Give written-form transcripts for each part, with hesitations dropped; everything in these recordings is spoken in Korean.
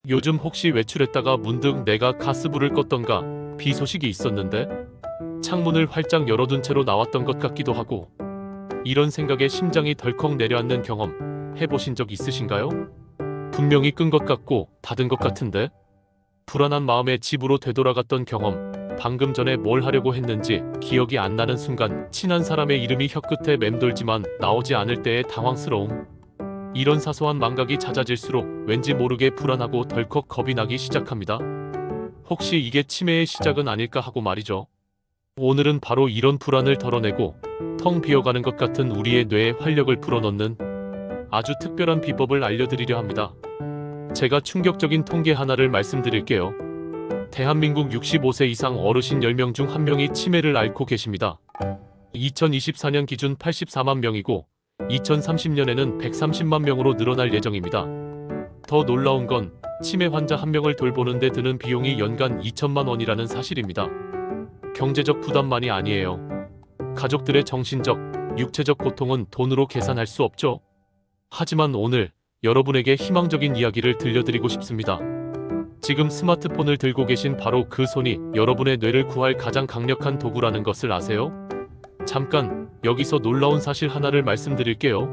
요즘 혹시 외출했다가 문득 내가 가스불을 껐던가 비 소식이 있었는데 창문을 활짝 열어둔 채로 나왔던 것 같기도 하고 이런 생각에 심장이 덜컥 내려앉는 경험 해보신 적 있으신가요? 분명히 끈 것 같고 닫은 것 같은데 불안한 마음에 집으로 되돌아갔던 경험 방금 전에 뭘 하려고 했는지 기억이 안 나는 순간 친한 사람의 이름이 혀끝에 맴돌지만 나오지 않을 때의 당황스러움 이런 사소한 망각이 잦아질수록 왠지 모르게 불안하고 덜컥 겁이 나기 시작합니다. 혹시 이게 치매의 시작은 아닐까 하고 말이죠. 오늘은 바로 이런 불안을 덜어내고 텅 비어가는 것 같은 우리의 뇌에 활력을 불어넣는 아주 특별한 비법을 알려드리려 합니다. 제가 충격적인 통계 하나를 말씀드릴게요. 대한민국 65세 이상 어르신 10명 중 1명이 치매를 앓고 계십니다. 2024년 기준 84만 명이고 2030년에는 130만 명으로 늘어날 예정입니다. 더 놀라운 건 치매 환자 1명을 돌보는 데 드는 비용이 연간 2천만 원이라는 사실입니다. 경제적 부담만이 아니에요. 가족들의 정신적, 육체적 고통은 돈으로 계산할 수 없죠. 하지만 오늘 여러분에게 희망적인 이야기를 들려드리고 싶습니다. 지금 스마트폰을 들고 계신 바로 그 손이 여러분의 뇌를 구할 가장 강력한 도구라는 것을 아세요? 잠깐 여기서 놀라운 사실 하나를 말씀드릴게요.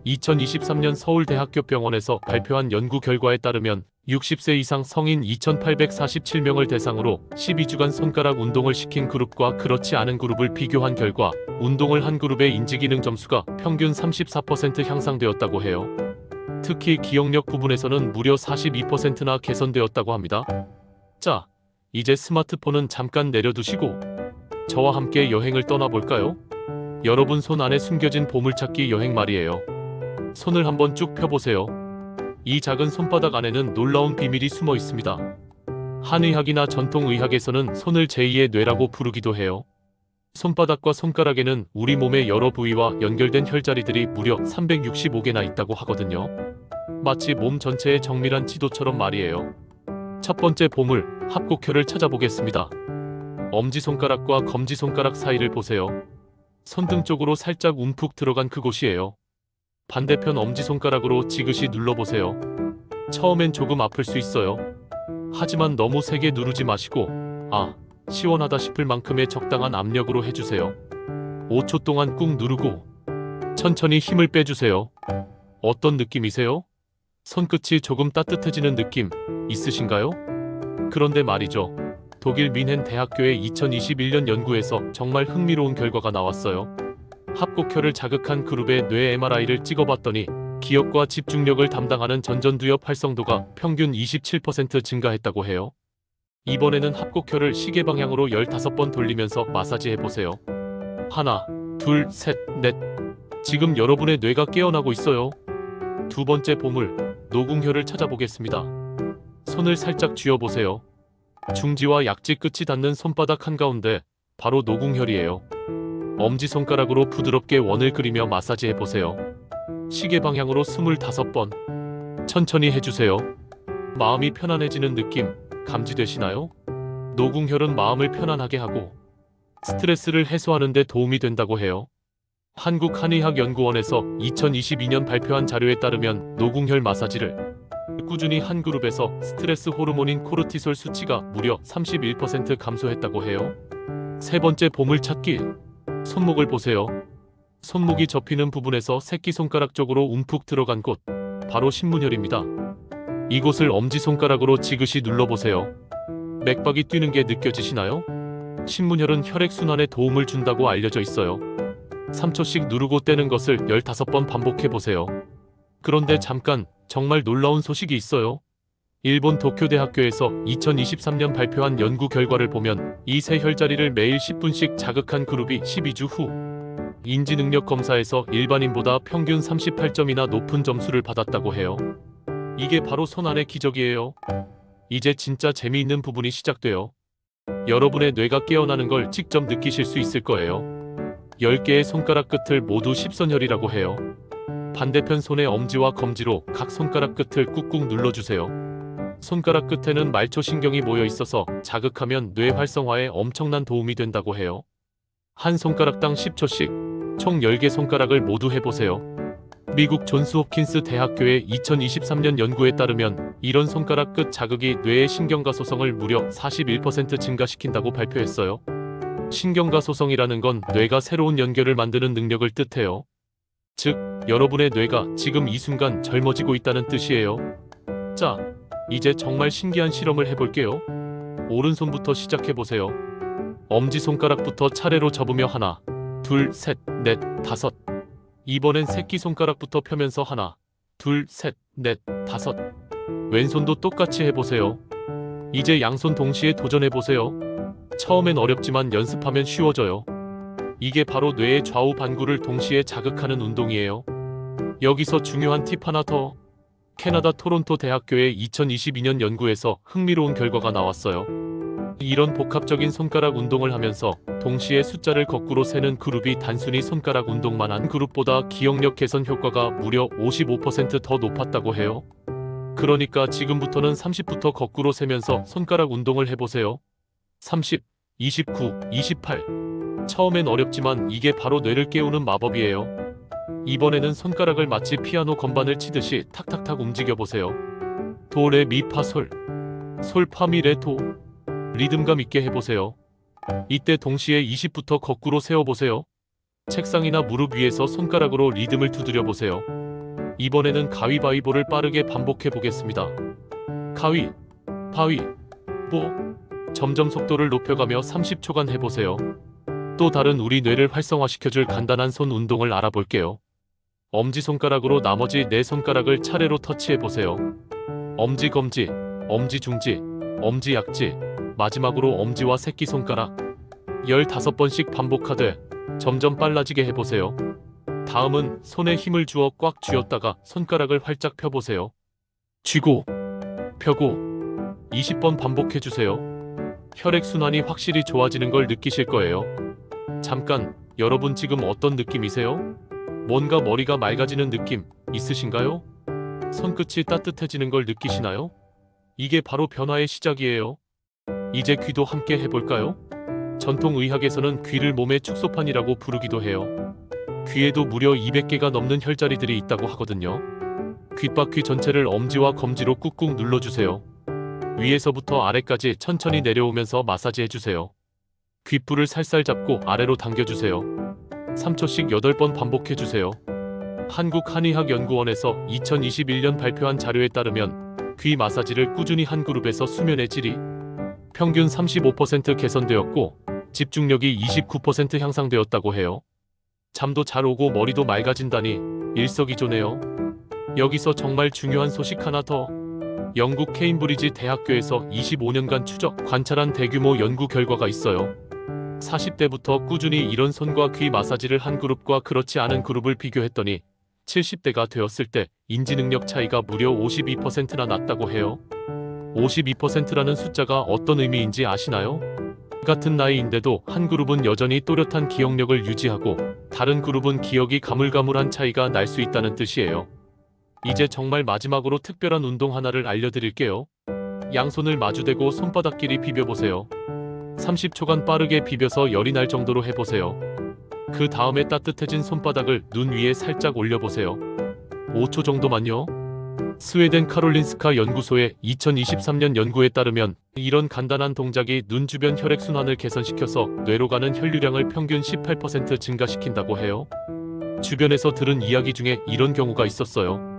2023년 서울대학교병원에서 발표한 연구 결과에 따르면 60세 이상 성인 2,847명을 대상으로 12주간 손가락 운동을 시킨 그룹과 그렇지 않은 그룹을 비교한 결과 운동을 한 그룹의 인지기능 점수가 평균 34% 향상되었다고 해요. 특히 기억력 부분에서는 무려 42%나 개선되었다고 합니다. 자, 이제 스마트폰은 잠깐 내려두시고 저와 함께 여행을 떠나볼까요? 여러분 손 안에 숨겨진 보물찾기 여행 말이에요. 손을 한번 쭉 펴보세요. 이 작은 손바닥 안에는 놀라운 비밀이 숨어 있습니다. 한의학이나 전통의학에서는 손을 제2의 뇌라고 부르기도 해요. 손바닥과 손가락에는 우리 몸의 여러 부위와 연결된 혈자리들이 무려 365개나 있다고 하거든요. 마치 몸 전체의 정밀한 지도처럼 말이에요. 첫 번째 보물, 합곡혈을 찾아보겠습니다. 엄지손가락과 검지손가락 사이를 보세요. 손등 쪽으로 살짝 움푹 들어간 그곳이에요. 반대편 엄지손가락으로 지그시 눌러보세요. 처음엔 조금 아플 수 있어요. 하지만 너무 세게 누르지 마시고 시원하다 싶을 만큼의 적당한 압력으로 해주세요. 5초 동안 꾹 누르고 천천히 힘을 빼주세요. 어떤 느낌이세요? 손끝이 조금 따뜻해지는 느낌 있으신가요? 그런데 말이죠. 독일 민헨 대학교의 2021년 연구에서 정말 흥미로운 결과가 나왔어요. 합곡혈을 자극한 그룹의 뇌 MRI를 찍어봤더니 기억과 집중력을 담당하는 전전두엽 활성도가 평균 27% 증가했다고 해요. 이번에는 합곡혈을 시계 방향으로 15번 돌리면서 마사지해보세요. 하나, 둘, 셋, 넷. 지금 여러분의 뇌가 깨어나고 있어요. 두 번째 보물, 노궁혈을 찾아보겠습니다. 손을 살짝 쥐어보세요. 중지와 약지 끝이 닿는 손바닥 한가운데 바로 노궁혈이에요. 엄지손가락으로 부드럽게 원을 그리며 마사지해보세요. 시계 방향으로 25번. 천천히 해주세요. 마음이 편안해지는 느낌 감지되시나요? 노궁혈은 마음을 편안하게 하고 스트레스를 해소하는 데 도움이 된다고 해요. 한국한의학연구원에서 2022년 발표한 자료에 따르면 노궁혈 마사지를 꾸준히 한 그룹에서 스트레스 호르몬인 코르티솔 수치가 무려 31% 감소했다고 해요. 세 번째 보물찾기. 손목을 보세요. 손목이 접히는 부분에서 새끼손가락 쪽으로 움푹 들어간 곳, 바로 신문혈입니다. 이곳을 엄지손가락으로 지그시 눌러보세요. 맥박이 뛰는 게 느껴지시나요? 신문혈은 혈액순환에 도움을 준다고 알려져 있어요. 3초씩 누르고 떼는 것을 15번 반복해보세요. 그런데 잠깐, 정말 놀라운 소식이 있어요. 일본 도쿄대학교에서 2023년 발표한 연구 결과를 보면 이 세 혈자리를 매일 10분씩 자극한 그룹이 12주 후 인지능력 검사에서 일반인보다 평균 38점이나 높은 점수를 받았다고 해요. 이게 바로 손 안의 기적이에요. 이제 진짜 재미있는 부분이 시작돼요. 여러분의 뇌가 깨어나는 걸 직접 느끼실 수 있을 거예요. 10개의 손가락 끝을 모두 십선혈이라고 해요. 반대편 손의 엄지와 검지로 각 손가락 끝을 꾹꾹 눌러주세요. 손가락 끝에는 말초신경이 모여 있어서 자극하면 뇌 활성화에 엄청난 도움이 된다고 해요. 한 손가락당 10초씩 총 10개 손가락을 모두 해보세요. 미국 존스 홉킨스 대학교의 2023년 연구에 따르면 이런 손가락 끝 자극이 뇌의 신경가 소성을 무려 41% 증가시킨다고 발표했어요. 신경가 소성이라는 건 뇌가 새로운 연결을 만드는 능력을 뜻해요. 즉, 여러분의 뇌가 지금 이 순간 젊어지고 있다는 뜻이에요. 자, 이제 정말 신기한 실험을 해볼게요. 오른손부터 시작해보세요. 엄지손가락부터 차례로 접으며 하나, 둘, 셋, 넷, 다섯. 이번엔 새끼손가락부터 펴면서 하나, 둘, 셋, 넷, 다섯. 왼손도 똑같이 해보세요. 이제 양손 동시에 도전해보세요. 처음엔 어렵지만 연습하면 쉬워져요. 이게 바로 뇌의 좌우 반구를 동시에 자극하는 운동이에요. 여기서 중요한 팁 하나 더. 캐나다 토론토 대학교의 2022년 연구에서 흥미로운 결과가 나왔어요. 이런 복합적인 손가락 운동을 하면서 동시에 숫자를 거꾸로 세는 그룹이 단순히 손가락 운동만 한 그룹보다 기억력 개선 효과가 무려 55% 더 높았다고 해요. 그러니까 지금부터는 30부터 거꾸로 세면서 손가락 운동을 해보세요. 30, 29, 28. 처음엔 어렵지만 이게 바로 뇌를 깨우는 마법이에요. 이번에는 손가락을 마치 피아노 건반을 치듯이 탁탁탁 움직여보세요. 도, 레, 미, 파, 솔. 솔, 파, 미, 레, 도. 리듬감 있게 해보세요. 이때 동시에 20부터 거꾸로 세워보세요. 책상이나 무릎 위에서 손가락으로 리듬을 두드려보세요. 이번에는 가위바위보를 빠르게 반복해보겠습니다. 가위, 바위, 보. 점점 속도를 높여가며 30초간 해보세요. 또 다른 우리 뇌를 활성화시켜줄 간단한 손 운동을 알아볼게요. 엄지손가락으로 나머지 4손가락을 차례로 터치해보세요. 엄지검지, 엄지중지, 엄지약지, 마지막으로 엄지와 새끼손가락. 15번씩 반복하되 점점 빨라지게 해보세요. 다음은 손에 힘을 주어 꽉 쥐었다가 손가락을 활짝 펴보세요. 쥐고, 펴고 20번 반복해주세요. 혈액순환이 확실히 좋아지는 걸 느끼실 거예요. 잠깐, 여러분 지금 어떤 느낌이세요? 뭔가 머리가 맑아지는 느낌 있으신가요? 손끝이 따뜻해지는 걸 느끼시나요? 이게 바로 변화의 시작이에요. 이제 귀도 함께 해볼까요? 전통의학에서는 귀를 몸의 축소판이라고 부르기도 해요. 귀에도 무려 200개가 넘는 혈자리들이 있다고 하거든요. 귓바퀴 전체를 엄지와 검지로 꾹꾹 눌러주세요. 위에서부터 아래까지 천천히 내려오면서 마사지해주세요. 귓불을 살살 잡고 아래로 당겨주세요. 3초씩 8번 반복해주세요. 한국한의학연구원에서 2021년 발표한 자료에 따르면 귀 마사지를 꾸준히 한 그룹에서 수면의 질이 평균 35% 개선되었고 집중력이 29% 향상되었다고 해요. 잠도 잘 오고 머리도 맑아진다니 일석이조네요. 여기서 정말 중요한 소식 하나 더. 영국 케임브리지 대학교에서 25년간 추적 관찰한 대규모 연구 결과가 있어요. 40대부터 꾸준히 이런 손과 귀 마사지를 한 그룹과 그렇지 않은 그룹을 비교했더니 70대가 되었을 때 인지능력 차이가 무려 52%나 났다고 해요. 52%라는 숫자가 어떤 의미인지 아시나요? 같은 나이인데도 한 그룹은 여전히 또렷한 기억력을 유지하고 다른 그룹은 기억이 가물가물한 차이가 날 수 있다는 뜻이에요. 이제 정말 마지막으로 특별한 운동 하나를 알려드릴게요. 양손을 마주대고 손바닥끼리 비벼보세요. 30초간 빠르게 비벼서 열이 날 정도로 해보세요. 그 다음에 따뜻해진 손바닥을 눈 위에 살짝 올려보세요. 5초 정도만요. 스웨덴 카롤린스카 연구소의 2023년 연구에 따르면 이런 간단한 동작이 눈 주변 혈액순환을 개선시켜서 뇌로 가는 혈류량을 평균 18% 증가시킨다고 해요. 주변에서 들은 이야기 중에 이런 경우가 있었어요.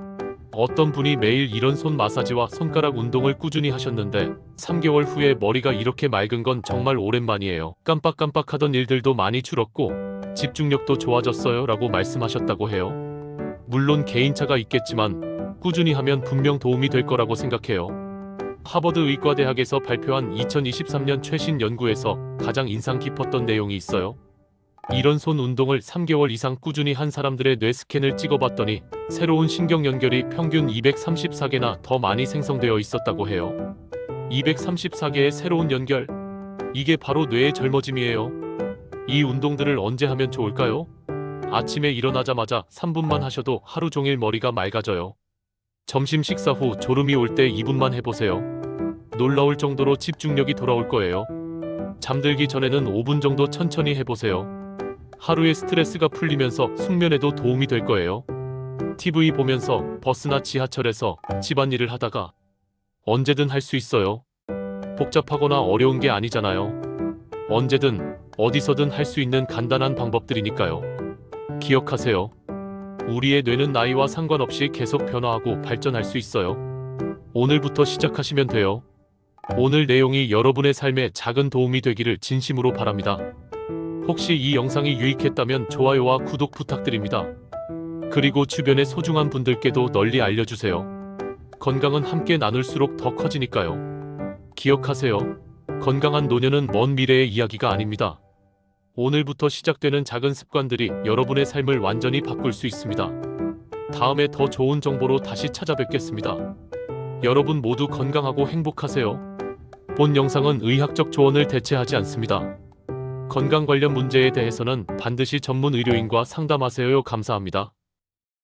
어떤 분이 매일 이런 손 마사지와 손가락 운동을 꾸준히 하셨는데 3개월 후에 머리가 이렇게 맑은 건 정말 오랜만이에요. 깜빡깜빡하던 일들도 많이 줄었고 집중력도 좋아졌어요 라고 말씀하셨다고 해요. 물론 개인차가 있겠지만 꾸준히 하면 분명 도움이 될 거라고 생각해요. 하버드 의과대학에서 발표한 2023년 최신 연구에서 가장 인상 깊었던 내용이 있어요. 이런 손 운동을 3개월 이상 꾸준히 한 사람들의 뇌 스캔을 찍어봤더니 새로운 신경 연결이 평균 234개나 더 많이 생성되어 있었다고 해요. 234개의 새로운 연결. 이게 바로 뇌의 젊어짐이에요. 이 운동들을 언제 하면 좋을까요? 아침에 일어나자마자 3분만 하셔도 하루 종일 머리가 맑아져요. 점심 식사 후 졸음이 올 때 2분만 해보세요. 놀라울 정도로 집중력이 돌아올 거예요. 잠들기 전에는 5분 정도 천천히 해보세요. 하루의 스트레스가 풀리면서 숙면에도 도움이 될 거예요. TV 보면서 버스나 지하철에서 집안일을 하다가 언제든 할 수 있어요. 복잡하거나 어려운 게 아니잖아요. 언제든 어디서든 할 수 있는 간단한 방법들이니까요. 기억하세요. 우리의 뇌는 나이와 상관없이 계속 변화하고 발전할 수 있어요. 오늘부터 시작하시면 돼요. 오늘 내용이 여러분의 삶에 작은 도움이 되기를 진심으로 바랍니다. 혹시 이 영상이 유익했다면 좋아요와 구독 부탁드립니다. 그리고 주변의 소중한 분들께도 널리 알려주세요. 건강은 함께 나눌수록 더 커지니까요. 기억하세요. 건강한 노년은 먼 미래의 이야기가 아닙니다. 오늘부터 시작되는 작은 습관들이 여러분의 삶을 완전히 바꿀 수 있습니다. 다음에 더 좋은 정보로 다시 찾아뵙겠습니다. 여러분 모두 건강하고 행복하세요. 본 영상은 의학적 조언을 대체하지 않습니다. 건강 관련 문제에 대해서는 반드시 전문 의료인과 상담하세요. 감사합니다.